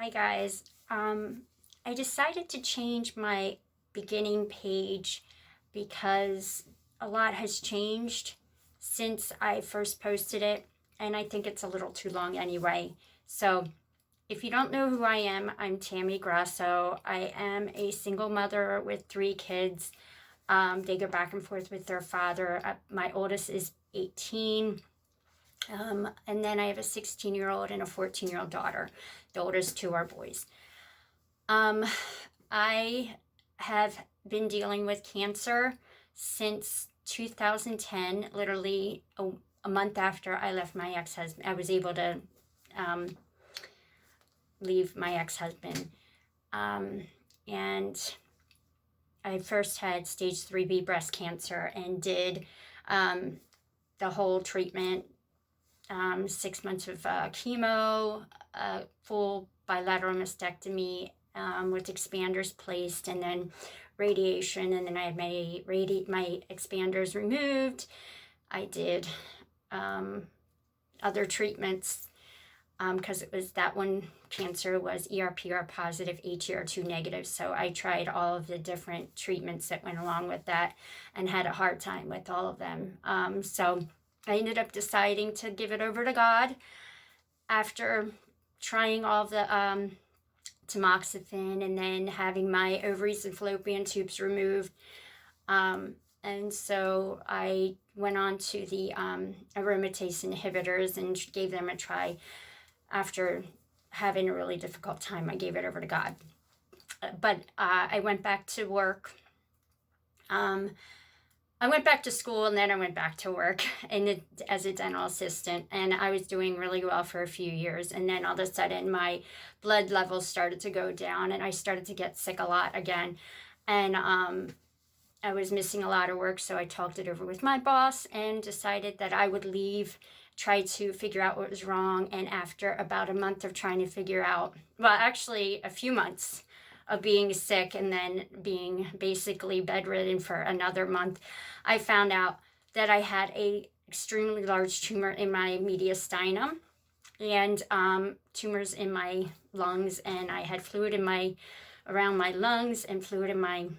Hi guys. I decided to change my beginning page because a lot has changed since I first posted it, and I think it's a little too long anyway. So if you don't know who I am, I'm Tammy Grosso. I am a single mother with 3 kids. They go back and forth with their father. My oldest is 18. And then I have a 16-year-old and a 14-year-old daughter. The oldest 2 are boys. I have been dealing with cancer since 2010, literally a month after I left my ex-husband. I was able to leave my ex-husband. And I first had stage 3B breast cancer and did the whole treatment, 6 months of chemo, full bilateral mastectomy with expanders placed, and then radiation, and then I had my expanders removed. I did other treatments because it was that one cancer was ER/PR positive, HER2 negative. So I tried all of the different treatments that went along with that and had a hard time with all of them. So I ended up deciding to give it over to God after trying all the tamoxifen and then having my ovaries and fallopian tubes removed. And so I went on to the aromatase inhibitors and gave them a try. After having a really difficult time, I gave it over to God. But I went back to work. I went back to school, and then I went back to work as a dental assistant, and I was doing really well for a few years. And then all of a sudden my blood levels started to go down, and I started to get sick a lot again. And I was missing a lot of work, so I talked it over with my boss and decided that I would leave, try to figure out what was wrong. And after about a month of trying to figure out, well, actually a few months of being sick and then being basically bedridden for another month, I found out that I had a extremely large tumor in my mediastinum and tumors in my lungs, and I had fluid around my lungs and fluid around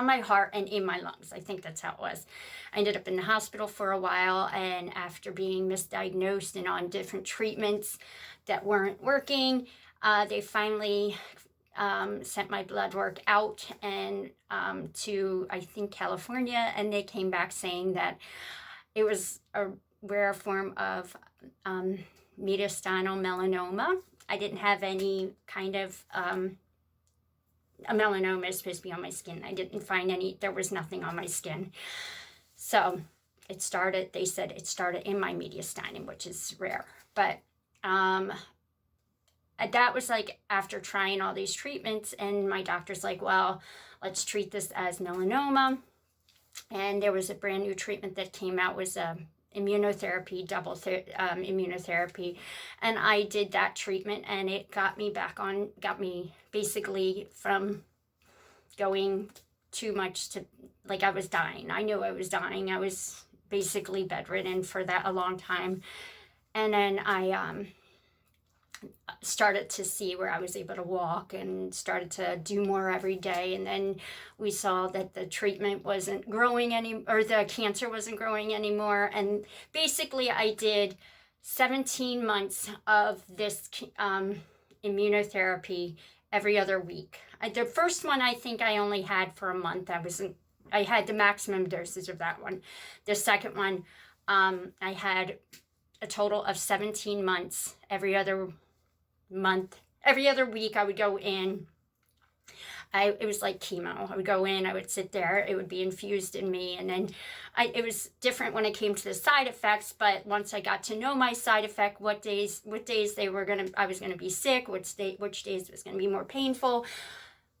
my heart and in my lungs. I think that's how it was. I ended up in the hospital for a while, and after being misdiagnosed and on different treatments that weren't working, they finally sent my blood work out and to, I think, California, and they came back saying that it was a rare form of mediastinal melanoma. I didn't have any kind of a melanoma is supposed to be on my skin. I didn't find any, there was nothing on my skin. So they said it started in my mediastinum, which is rare. But that was like after trying all these treatments, and my doctor's like, well, let's treat this as melanoma. And there was a brand new treatment that came out, was immunotherapy, immunotherapy. And I did that treatment, and it got me basically from going too much to, like, I was dying. I knew I was dying. I was basically bedridden for that a long time. And then I started to see where I was able to walk and started to do more every day. And then we saw that the treatment wasn't growing or the cancer wasn't growing anymore. And basically I did 17 months of this immunotherapy every other week. The first one, I think I only had for a month. I had the maximum dosage of that one. The second one, I had a total of 17 months. Every other week I would go in. It was like chemo. I would go in, I would sit there, it would be infused in me, and then it was different when it came to the side effects. But once I got to know my side effect, what days I was gonna be sick, which days it was gonna be more painful,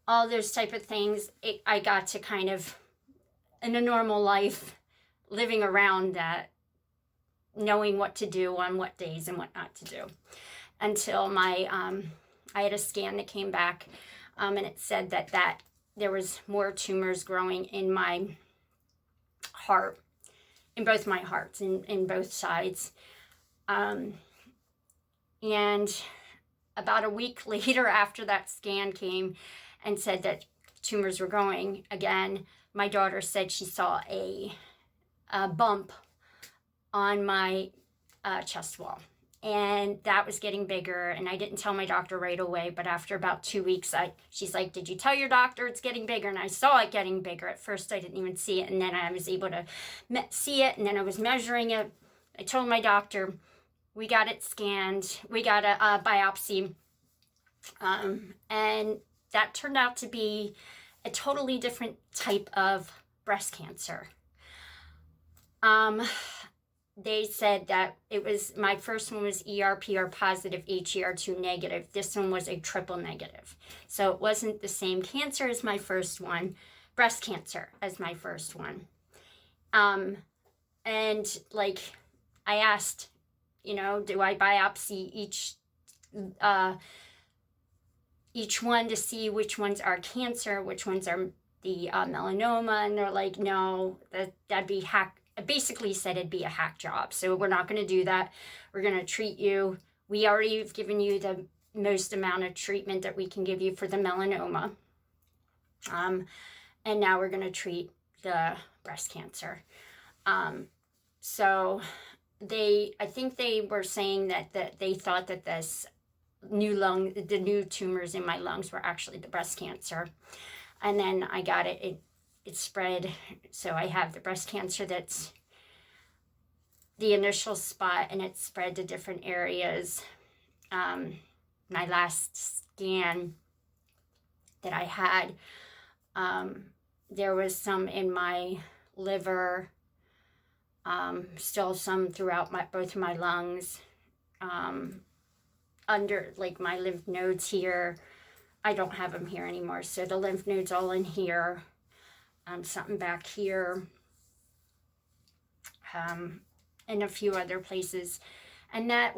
all those type of things, I got to kind of, in a normal life, living around that, knowing what to do on what days and what not to do. Until I had a scan that came back, and it said that there was more tumors growing in my heart, in both my hearts, in both sides. And about a week later, after that scan came and said that tumors were growing again, my daughter said she saw a bump on my chest wall. And that was getting bigger, and I didn't tell my doctor right away, but after about 2 weeks, she's like, did you tell your doctor it's getting bigger? And I saw it getting bigger. At first, I didn't even see it, and then I was able to see it, and then I was measuring it. I told my doctor, we got it scanned, we got a biopsy, and that turned out to be a totally different type of breast cancer. They said that it was, my first one was ER/PR positive, HER2 negative. This one was a triple negative. So it wasn't the same cancer as my first one, breast cancer as my first one. And like I asked, do I biopsy each one to see which ones are cancer, which ones are the melanoma? And they're like, no, that'd be hack. Basically said it'd be a hack job. So we're not going to do that. We're going to treat you. We already have given you the most amount of treatment that we can give you for the melanoma. And now we're going to treat the breast cancer. So I think they were saying that they thought that the new tumors in my lungs were actually the breast cancer. And then I got it spread. So I have the breast cancer that's the initial spot, and it spread to different areas. My last scan that I had, there was some in my liver, still some throughout both my lungs, under like my lymph nodes here. I don't have them here anymore. So the lymph nodes all in here. Something back here, and a few other places. And that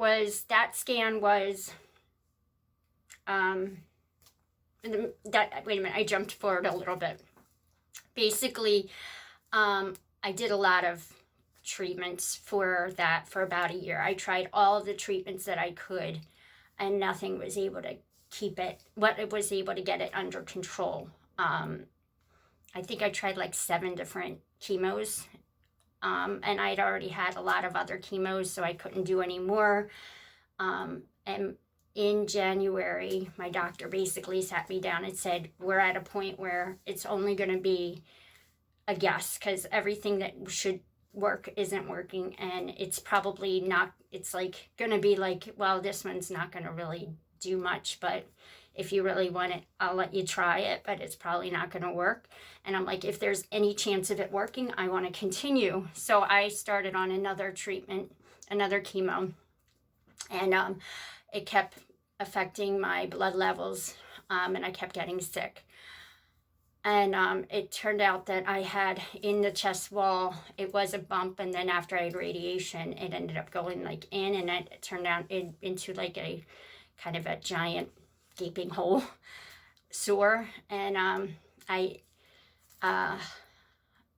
scan was, wait a minute, I jumped forward a little bit. Basically, I did a lot of treatments for that for about a year. I tried all of the treatments that I could, and nothing was able to get it under control. I think I tried like 7 different chemos, and I'd already had a lot of other chemos, so I couldn't do any more. And in January, my doctor basically sat me down and said, we're at a point where it's only going to be a guess, because everything that should work isn't working, and it's probably not, it's like going to be like, well, this one's not going to really do much, but if you really want it, I'll let you try it, but it's probably not going to work. And I'm like, if there's any chance of it working, I want to continue. So I started on another treatment, another chemo, and it kept affecting my blood levels, and I kept getting sick. And it turned out that I had in the chest wall, it was a bump, and then after I had radiation, it ended up going like in, and it turned out into like a kind of a giant gaping hole sore. And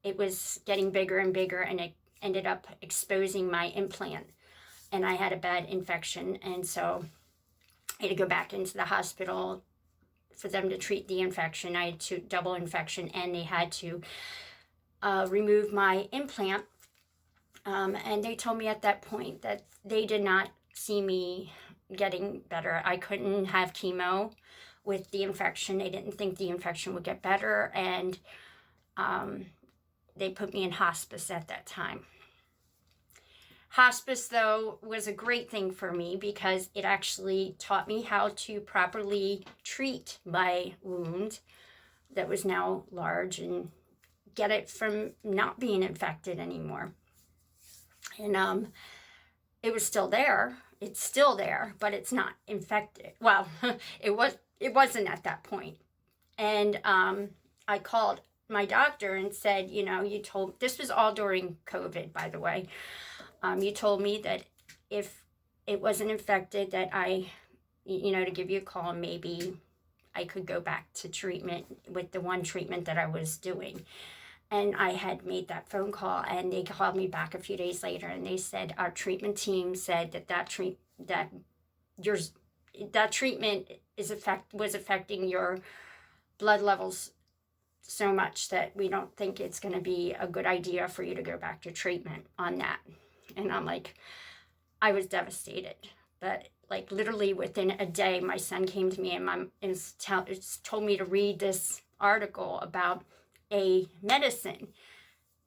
it was getting bigger and bigger, and it ended up exposing my implant, and I had a bad infection, and so I had to go back into the hospital for them to treat the infection. I had double infection, and they had to remove my implant, and they told me at that point that they did not see me getting better. I couldn't have chemo with the infection. They didn't think the infection would get better, and they put me in hospice at that time. Hospice, though, was a great thing for me because it actually taught me how to properly treat my wound that was now large and get it from not being infected anymore. And it was still there. It's still there, but it's not infected. Well, it wasn't at that point. And I called my doctor and said, this was all during COVID, by the way. You told me that if it wasn't infected, that to give you a call, and maybe I could go back to treatment with the one treatment that I was doing. And I had made that phone call, and they called me back a few days later, and they said our treatment team said that your that treatment was affecting your blood levels so much that we don't think it's going to be a good idea for you to go back to treatment on that. And I'm like, I was devastated. But like literally within a day, my son came to me and told me to read this article about a medicine.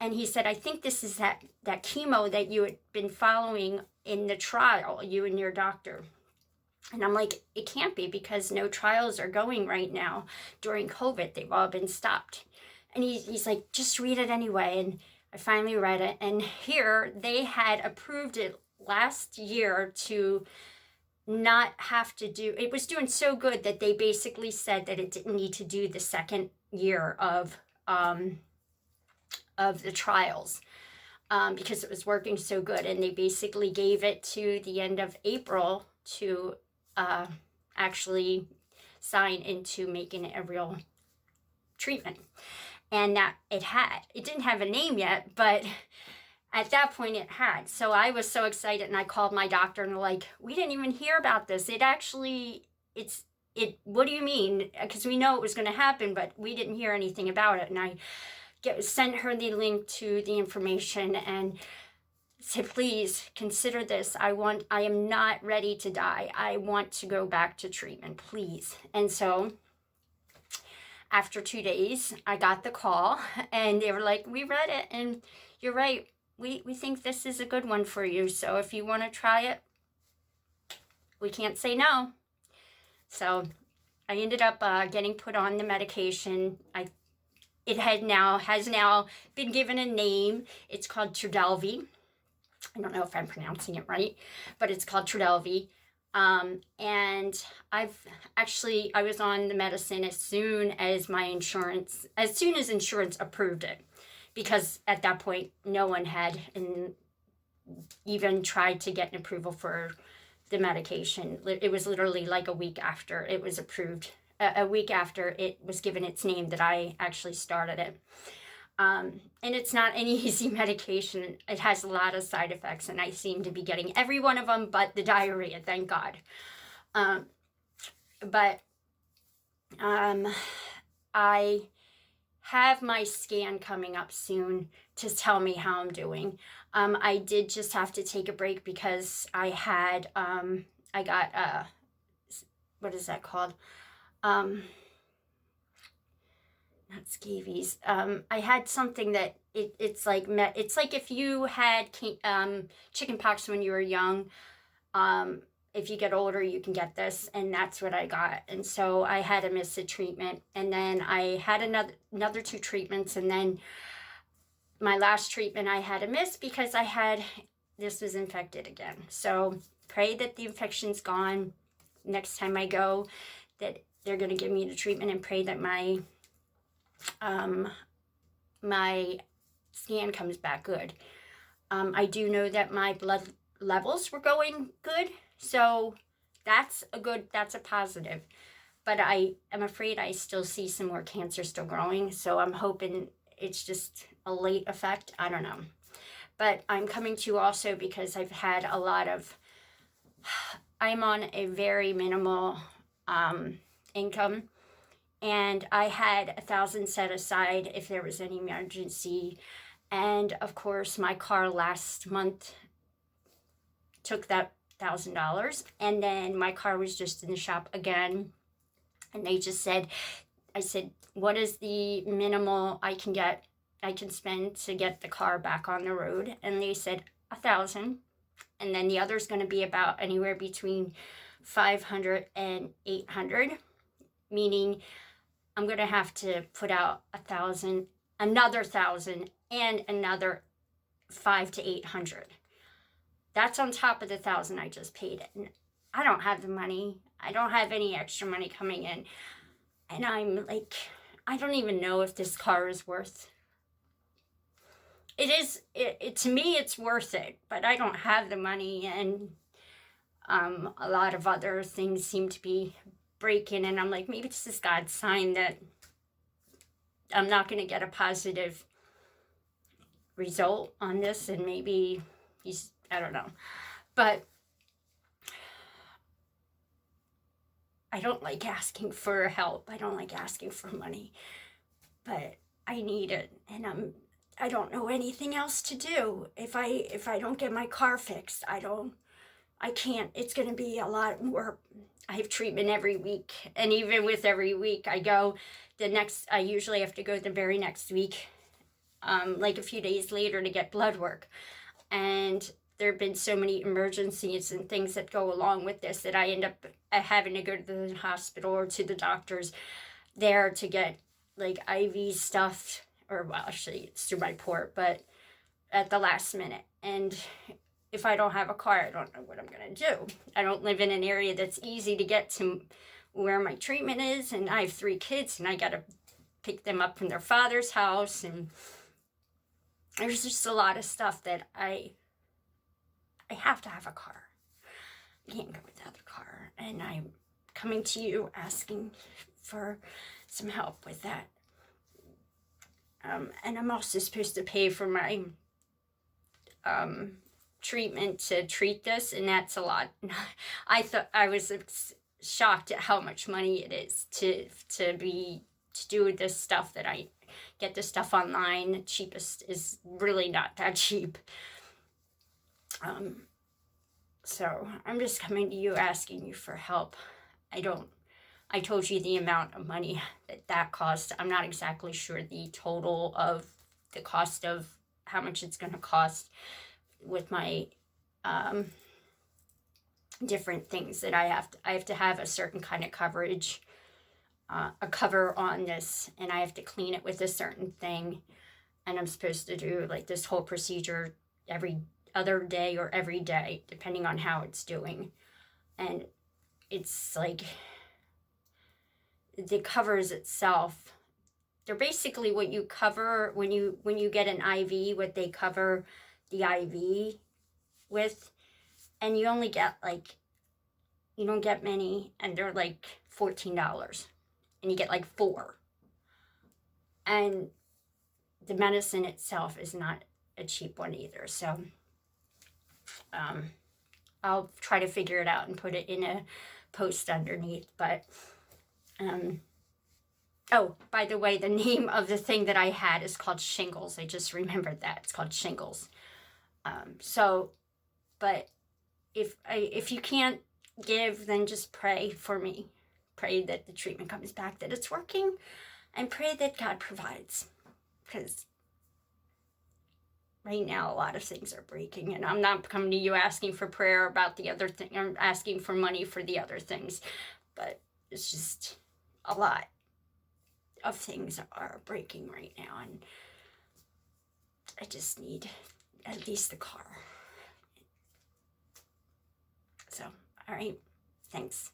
And he said, I think this is that chemo that you had been following in the trial, you and your doctor. And I'm like, it can't be, because no trials are going right now during COVID. They've all been stopped. And he's like, just read it anyway. And I finally read it. And here they had approved it last year to not have to do, it was doing so good that they basically said that it didn't need to do the second year of the trials. Because it was working so good. And they basically gave it to the end of April to actually sign into making it a real treatment. And that it didn't have a name yet, but at that point it had. So I was so excited, and I called my doctor and like, we didn't even hear about this. What do you mean? Because we know it was going to happen, but we didn't hear anything about it. And I sent her the link to the information and said, please consider this. I am not ready to die. I want to go back to treatment, please. And so after 2 days, I got the call and they were like, we read it and you're right. We think this is a good one for you. So if you want to try it, we can't say no. So I ended up getting put on the medication. It has now been given a name. It's called Trodelvy. I don't know if I'm pronouncing it right, but it's called Trodelvy. And I was on the medicine as soon as insurance approved it, because at that point, no one had even tried to get an approval for the medication. It was literally like a week after it was approved, a week after it was given its name, that I actually started it. And it's not an easy medication. It has a lot of side effects, and I seem to be getting every one of them but the diarrhea, thank God. I have my scan coming up soon to tell me how I'm doing. I did just have to take a break because I got what is that called? Not scabies. I had something that it's like if you had chicken pox when you were young. If you get older, you can get this, and that's what I got. And so I had to miss a treatment, and then I had another 2 treatments, and then my last treatment I had to miss because this was infected again. So pray that the infection's gone next time I go, that they're going to give me the treatment, and pray that my scan comes back good. I do know that my blood levels were going good, so that's a positive. But I am afraid I still see some more cancer still growing, so I'm hoping it's just a late effect. I don't know. But I'm coming to you also because I've had I'm on a very minimal income. And I had $1,000 set aside if there was any emergency. And of course, my car last month took that $1,000. And then my car was just in the shop again. And they just said, I said, what is the minimal I can spend to get the car back on the road? And they said $1,000. And then the other is going to be about anywhere between $500 and $800, meaning I'm going to have to put out $1,000, another $1,000, and another $500 to $800. That's on top of the $1,000 I just paid. And I don't have the money. I don't have any extra money coming in. And I'm like, I don't even know if this car is worth. To me, it's worth it, but I don't have the money, and a lot of other things seem to be breaking, and I'm like, maybe this is God's sign that I'm not going to get a positive result on this, and maybe I don't know. But I don't like asking for help. I don't like asking for money, but I need it, and I don't know anything else to do. If I don't get my car fixed, I can't. It's going to be a lot more. I have treatment every week, and even with every week, I usually have to go the very next week, like a few days later, to get blood work. And there have been so many emergencies and things that go along with this that I end up having to go to the hospital or to the doctors there to get like IV stuff, or well, actually it's through my port, but at the last minute. And if I don't have a car, I don't know what I'm going to do. I don't live in an area that's easy to get to where my treatment is, and I have 3 kids, and I got to pick them up from their father's house, and there's just a lot of stuff that I have to have a car. I can't go without a car, and I'm coming to you asking for some help with that. And I'm also supposed to pay for my treatment to treat this, and that's a lot. I was shocked at how much money it is to do this stuff that I get this stuff online. The cheapest is really not that cheap. So I'm just coming to you asking you for help. I told you the amount of money that cost. I'm not exactly sure the total of the cost of how much it's going to cost with my different things that I have to have a certain kind of coverage, a cover on this, and I have to clean it with a certain thing, and I'm supposed to do like this whole procedure every other day or every day, depending on how it's doing. And it's like the covers itself, they're basically what you cover when you get an IV, what they cover the IV with, and you only get you don't get many, and they're like $14, and you get like 4. And the medicine itself is not a cheap one either. So I'll try to figure it out and put it in a post underneath. But oh, by the way, the name of the thing that I had is called shingles. I just remembered that. It's called shingles. But if you can't give, then just pray for me. Pray that the treatment comes back, that it's working, and pray that God provides. Because right now, a lot of things are breaking, and I'm not coming to you asking for prayer about the other thing. I'm asking for money for the other things, but it's just a lot of things are breaking right now, and I just need at least the car. So, all right, thanks.